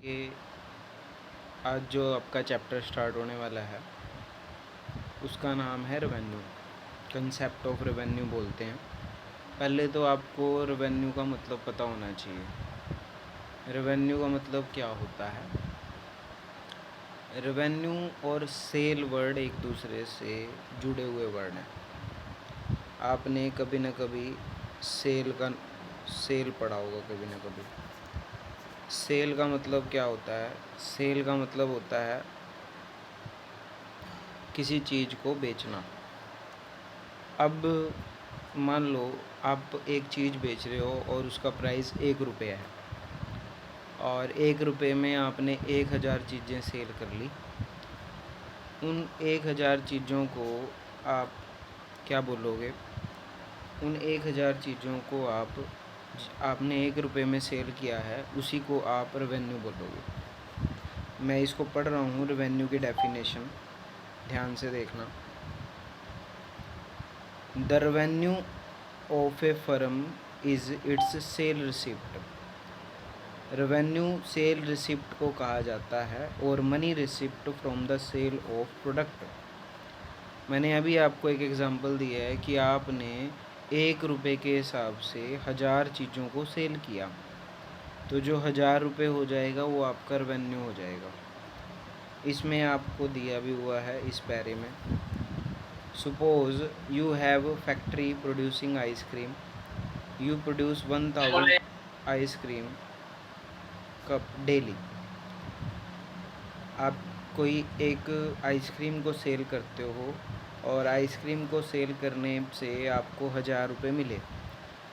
कि आज जो आपका चैप्टर स्टार्ट होने वाला है उसका नाम है रेवेन्यू। कंसेप्ट ऑफ रेवेन्यू बोलते हैं। पहले तो आपको रेवेन्यू का मतलब पता होना चाहिए। रेवेन्यू का मतलब क्या होता है। रेवेन्यू और सेल वर्ड एक दूसरे से जुड़े हुए वर्ड हैं। आपने कभी ना कभी सेल पढ़ा होगा कभी ना कभी। सेल का मतलब क्या होता है। सेल का मतलब होता है किसी चीज़ को बेचना। अब मान लो आप एक चीज़ बेच रहे हो और उसका प्राइस 1 रुपये है और 1 रुपये में आपने 1000 चीज़ें सेल कर ली। उन 1000 चीज़ों को आप क्या बोलोगे। उन 1000 चीज़ों को आपने 1 रुपये में सेल किया है, उसी को आप रेवेन्यू बोलोगे। मैं इसको पढ़ रहा हूँ रेवेन्यू की डेफिनेशन, ध्यान से देखना। The revenue of a firm is its sale receipt. Revenue sale receipt को कहा जाता है और money receipt from the sale of product. मैंने अभी आपको एक एग्ज़ाम्पल दिया है कि आपने 1 रुपये के हिसाब से 1000 चीज़ों को सेल किया, तो जो 1000 रुपये हो जाएगा वो आपका रेवेन्यू हो जाएगा। इसमें आपको दिया भी हुआ है इस पैरे में। Suppose you have factory producing ice cream. You produce 1000 ice cream cup daily. आप कोई एक आइसक्रीम को सेल करते हो और आइसक्रीम को सेल करने से आपको 1000 रुपये मिले।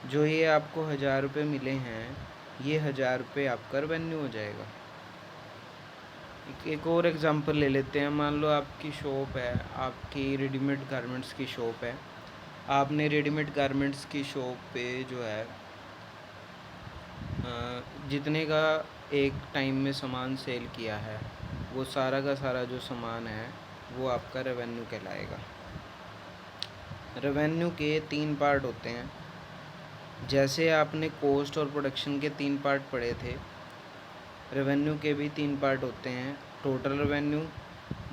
जो ये आपको 1000 रुपये मिले हैं, ये 1000 रुपये आपका रेवेन्यू हो जाएगा। एक और एग्ज़ाम्पल ले लेते हैं। मान लो आपकी शॉप है, आपकी रेडीमेड गारमेंट्स की शॉप है। आपने रेडीमेड गारमेंट्स की शॉप पे जो है जितने का एक टाइम में सामान सेल किया है, वो सारा का सारा जो सामान है वो आपका रेवेन्यू कहलाएगा। रेवेन्यू के 3 पार्ट होते हैं। जैसे आपने कॉस्ट और प्रोडक्शन के 3 पार्ट पढ़े थे, रेवेन्यू के भी 3 पार्ट होते हैं। टोटल रेवेन्यू,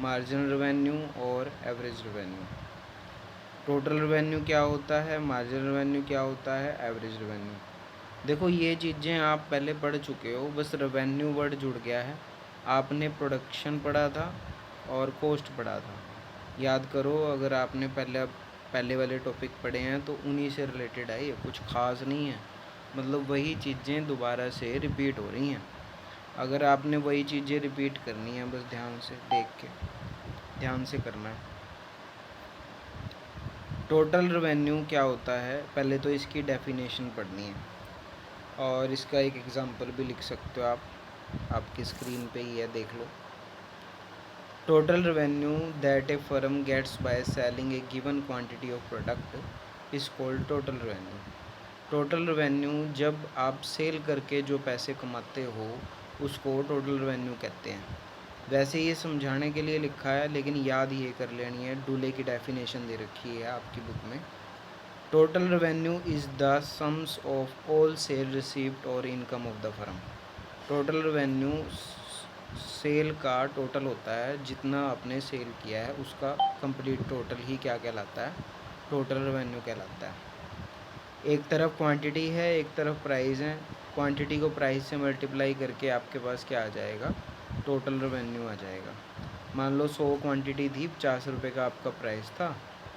मार्जिनल रेवेन्यू और एवरेज रेवेन्यू। टोटल रेवेन्यू क्या होता है, मार्जिनल रेवेन्यू क्या होता है, एवरेज रेवेन्यू। देखो ये चीज़ें आप पहले पढ़ चुके हो, बस रेवेन्यू वर्ड जुड़ गया है। आपने प्रोडक्शन पढ़ा था और कॉस्ट पढ़ा था। याद करो, अगर आपने पहले वाले टॉपिक पढ़े हैं तो उन्हीं से रिलेटेड है, ये कुछ ख़ास नहीं है। मतलब वही चीज़ें दोबारा से रिपीट हो रही हैं। अगर आपने वही चीज़ें रिपीट करनी है, बस ध्यान से देख के ध्यान से करना है। टोटल रेवेन्यू क्या होता है, पहले तो इसकी डेफिनेशन पढ़नी है और इसका एक एग्ज़ाम्पल भी लिख सकते हो आप। आपकी स्क्रीन पे ही है, देख लो। Total revenue that a firm gets by selling a given quantity of product is called total revenue. Total revenue जब आप सेल करके जो पैसे कमाते हो उसको टोटल रेवेन्यू कहते हैं। वैसे ये समझाने के लिए लिखा है, लेकिन याद ये कर लेनी है। डूले की डेफिनेशन दे रखी है आपकी बुक में। Total revenue is the sums of all sale received और income of the firm. Total revenue sale का टोटल होता है, जितना आपने सेल किया है उसका कंप्लीट टोटल ही क्या कहलाता है, टोटल रेवेन्यू कहलाता है। एक तरफ क्वांटिटी है, एक तरफ प्राइस है। क्वांटिटी को प्राइस से मल्टीप्लाई करके आपके पास क्या आ जाएगा, टोटल रेवेन्यू आ जाएगा। मान लो 100 क्वांटिटी थी, 50 रुपये का आपका प्राइस था,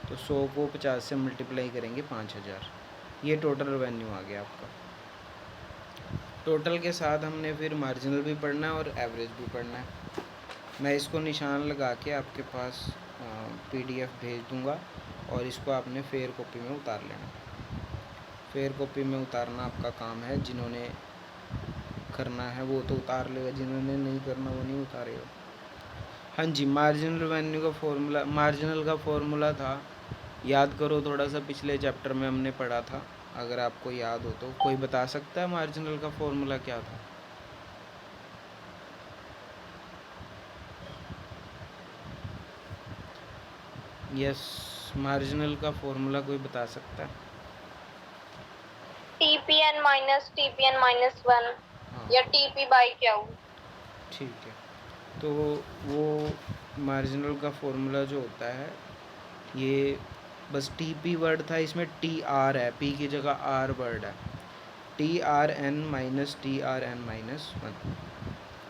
तो 100 को 50 से मल्टीप्लाई करेंगे 5000। ये टोटल रेवेन्यू आ गया आपका। टोटल के साथ हमने फिर मार्जिनल भी पढ़ना है और एवरेज भी पढ़ना है। मैं इसको निशान लगा के आपके पास PDF भेज दूँगा और इसको आपने फेयर कॉपी में उतार लेना। फेयर कॉपी में उतारना आपका काम है। जिन्होंने करना है वो तो उतार लेगा, जिन्होंने नहीं करना वो नहीं उतारेगा। हाँ जी, मार्जिनल रेवेन्यू का फॉर्मूला, मार्जिनल का फॉर्मूला था, याद करो थोड़ा सा, पिछले चैप्टर में हमने पढ़ा था। अगर आपको याद हो तो कोई बता सकता है मार्जिनल का फॉर्मूला क्या था। यस, मार्जिनल का फॉर्मूला कोई बता सकता है। TPN माइनस TPN -1 हाँ या TP बाई क्यू। ठीक है, तो वो मार्जिनल का फॉर्मूला जो होता है, ये बस टी पी वर्ड था, इसमें टी आर है, पी की जगह आर वर्ड है, T R N minus T R N minus one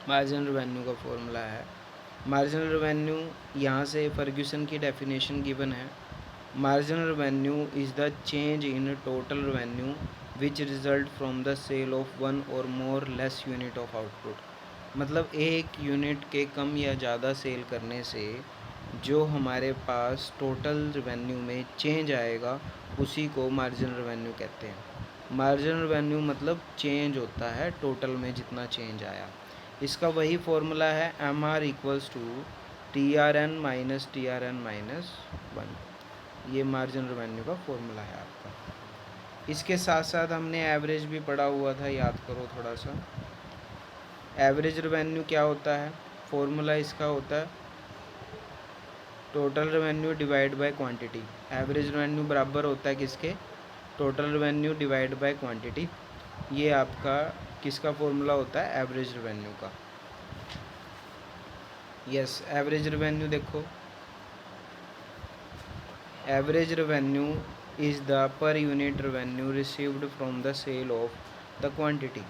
marginal revenue का फॉर्मूला है। मार्जिनल रेवेन्यू यहाँ से फर्ग्यूसन की डेफिनेशन गिवन है। Marginal revenue is the change in total revenue which result from the sale of one और more less unit of output. मतलब एक unit के कम या ज़्यादा सेल करने से जो हमारे पास टोटल रेवेन्यू में चेंज आएगा उसी को मार्जिनल रेवेन्यू कहते हैं। मार्जिनल रेवेन्यू मतलब चेंज होता है टोटल में जितना चेंज आया। इसका वही फॉर्मूला है M R equals to T R N minus one. ये मार्जिनल रेवेन्यू का फॉर्मूला है आपका। इसके साथ साथ हमने एवरेज भी पढ़ा हुआ था, याद करो थोड़ा सा। एवरेज रेवेन्यू क्या होता है? फॉर्मूला इसका होता है total revenue divide by quantity. Average revenue बराबर होता है किसके? Total revenue divide by quantity. ये आपका किसका फॉर्मूला होता है? एवरेज रेवेन्यू का। यस, एवरेज रेवेन्यू देखो, average revenue is the per unit revenue received from the sale of the quantity.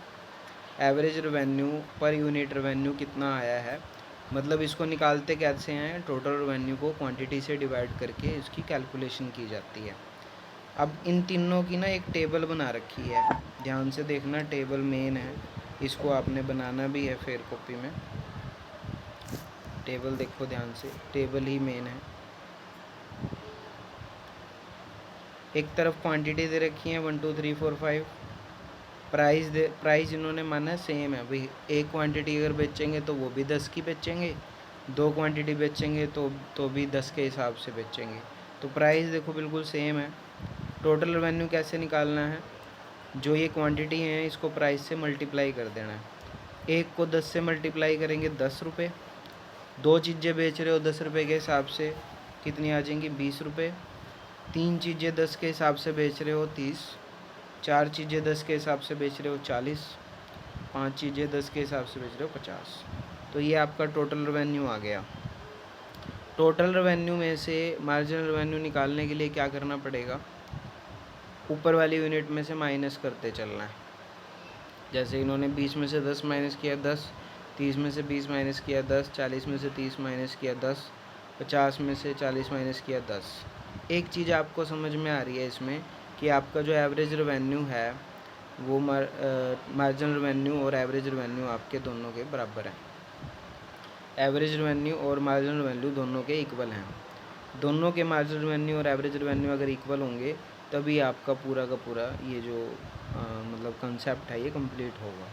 Average revenue per unit revenue कितना आया है, मतलब इसको निकालते कैसे हैं? टोटल रेवेन्यू को क्वांटिटी से डिवाइड करके इसकी कैलकुलेशन की जाती है। अब इन तीनों की ना एक टेबल बना रखी है, ध्यान से देखना, टेबल मेन है, इसको आपने बनाना भी है फेयर कॉपी में। टेबल देखो ध्यान से, टेबल ही मेन है। एक तरफ क्वांटिटी दे रखी है 1 2 3 4 5। प्राइस इन्होंने माना सेम है भाई। एक क्वांटिटी अगर बेचेंगे तो वो भी 10 की बेचेंगे, 2 क्वांटिटी बेचेंगे तो भी 10 के हिसाब से बेचेंगे। तो प्राइस देखो बिल्कुल सेम है। टोटल रेवेन्यू कैसे निकालना है? जो ये क्वांटिटी है इसको प्राइस से मल्टीप्लाई कर देना है। एक को 10 से मल्टीप्लाई करेंगे 10 रुपये। 2 चीज़ें बेच रहे हो 10 रुपये के हिसाब से, कितनी आ जाएंगी? 20 रुपये। 3 चीज़ें 10 के हिसाब से बेच रहे हो 30। 4 चीज़ें 10 के हिसाब से बेच रहे हो 40। 5 चीज़ें 10 के हिसाब से बेच रहे हो 50। तो ये आपका टोटल रेवेन्यू आ गया। टोटल रेवेन्यू में से मार्जिनल रेवेन्यू निकालने के लिए क्या करना पड़ेगा? ऊपर वाली यूनिट में से माइनस करते चलना है। जैसे इन्होंने 20 में से 10 माइनस किया 10, 30 में से 20 माइनस किया 10, 40 में से 30 माइनस किया 10, 50 में से 40 माइनस किया 10। एक चीज़ आपको समझ में आ रही है इसमें कि आपका जो एवरेज रेवेन्यू है वो मार्जिनल रेवेन्यू और एवरेज रेवेन्यू आपके दोनों के बराबर हैं। एवरेज रेवेन्यू और मार्जिनल रेवेन्यू दोनों के इक्वल हैं। दोनों के मार्जिनल रेवेन्यू और एवरेज रेवेन्यू अगर इक्वल होंगे तभी आपका पूरा का पूरा ये जो मतलब कंसेप्ट है ये कंप्लीट होगा।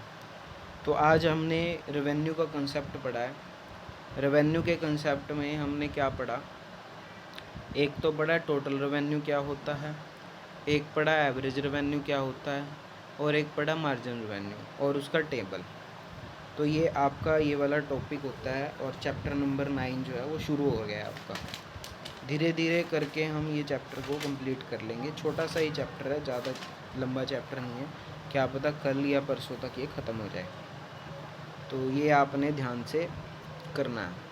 तो आज हमने रेवेन्यू का कंसेप्ट पढ़ा है। रेवेन्यू के कंसेप्ट में हमने क्या पढ़ा? एक तो पढ़ा टोटल रेवेन्यू क्या होता है, एक पढ़ा एवरेज रेवेन्यू क्या होता है, और एक पढ़ा मार्जिनल रेवेन्यू और उसका टेबल। तो ये आपका ये वाला टॉपिक होता है और चैप्टर नंबर 9 जो है वो शुरू हो गया है आपका। धीरे धीरे करके हम ये चैप्टर को कंप्लीट कर लेंगे। छोटा सा ही चैप्टर है, ज़्यादा लंबा चैप्टर नहीं है। क्या पता कल या परसों तक ये ख़त्म हो जाए। तो ये आपने ध्यान से करना है।